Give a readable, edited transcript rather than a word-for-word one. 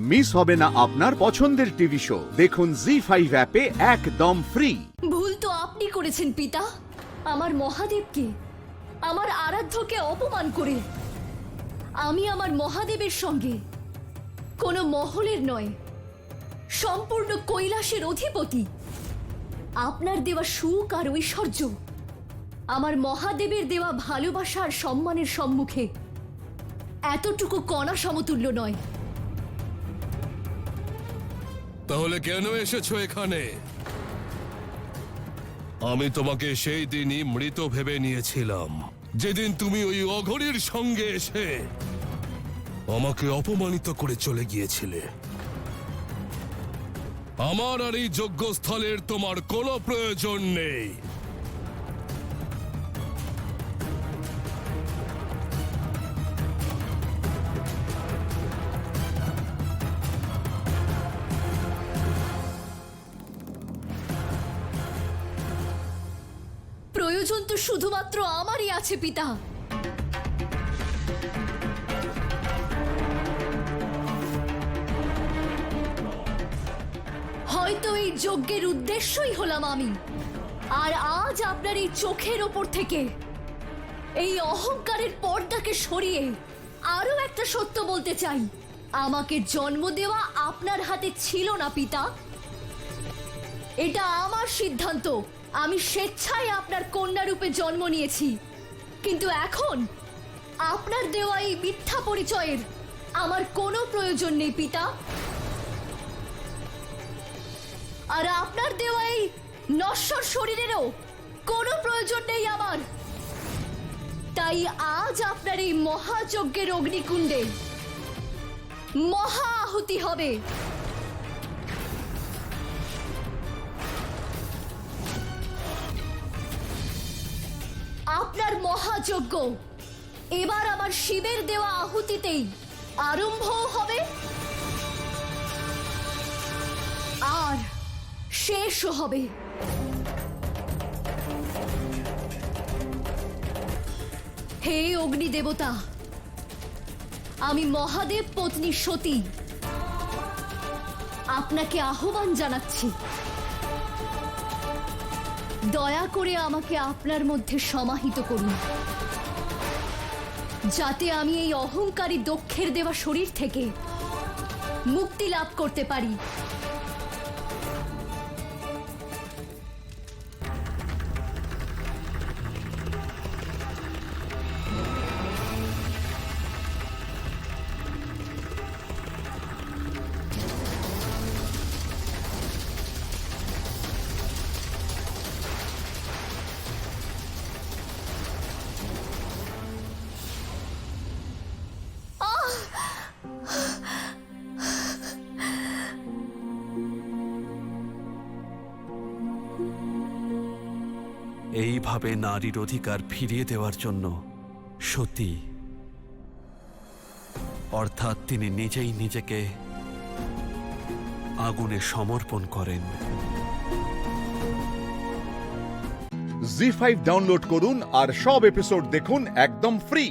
Miss হবে না আপনার পছন্দের টিভি শো। দেখুন জি5 অ্যাপে একদম ফ্রি। ভুল তো আপনি করেছেন পিতা, আমার মহাদেবকে, আমার আরাধ্যকে অপমান করে। আমি আমার মহাদেবের সঙ্গে কোনো মহলের নয়, সম্পূর্ণ কৈলাসের অধিপতি। আপনার দেওয়া সুখ আর ঐশ্বর্য আমার মহাদেবের দেওয়া ভালোবাসা আর সম্মানের সম্মুখে এতটুকু কণা সমতুল্য নয়। তাহলে কেন এসেছো এখানে? আমি তোমাকে সেই দিনই মৃত ভেবে নিয়েছিলাম, যেদিন তুমি ওই অঘরীর সঙ্গে এসে আমাকে অপমানিত করে চলে গিয়েছিলে। আমার আর এই যজ্ঞস্থলের তোমার কোনো প্রয়োজন নেই। প্রয়োজন তো শুধুমাত্র আমারই আছে পিতা। হয়তো এই যজ্ঞের উদ্দেশ্যই হলাম আমি, আর আজ আপনার এই চোখের ওপর থেকে এই অহংকারের পর্দাকে সরিয়ে আরো একটা সত্য বলতে চাই। আমাকে জন্ম দেওয়া আপনার হাতে ছিল না পিতা, এটা আমার সিদ্ধান্ত। আমি স্বেচ্ছায় আপনার কন্যা রূপে জন্ম নিয়েছি, কিন্তু এখন আপনার দেওয়া এই মিথ্যা পরিচয়ের আমার কোনো প্রয়োজন নেই পিতা। আর আপনার দেওয়া এই নশ্বর শরীরেরও কোনো প্রয়োজন নেই আমার। তাই আজ আপনার এই মহাযজ্ঞের অগ্নিকুণ্ডে মহা আহুতি হবে। আপনার মহাযজ্ঞ এবার আমার শিবের দেওয়া আহুতিতেই আরম্ভ হবে আর শেষও হবে। হে অগ্নি দেবতা, আমি মহাদেব পত্নী সতী আপনাকে আহ্বান জানাচ্ছি, দয়া করে আমাকে আপনার মধ্যে সমাহিত করুন, যাতে আমি এই অহংকারী দক্ষের দেওয়া শরীর থেকে মুক্তি লাভ করতে পারি। এইভাবে নারীর অধিকার ফিরিয়ে দেওয়ার জন্য সতী, অর্থাৎ তিনি নিজেই নিজেকে আগুনে সমর্পণ করেন। জি5 ডাউনলোড করুন আর সব এপিসোড দেখুন একদম ফ্রি।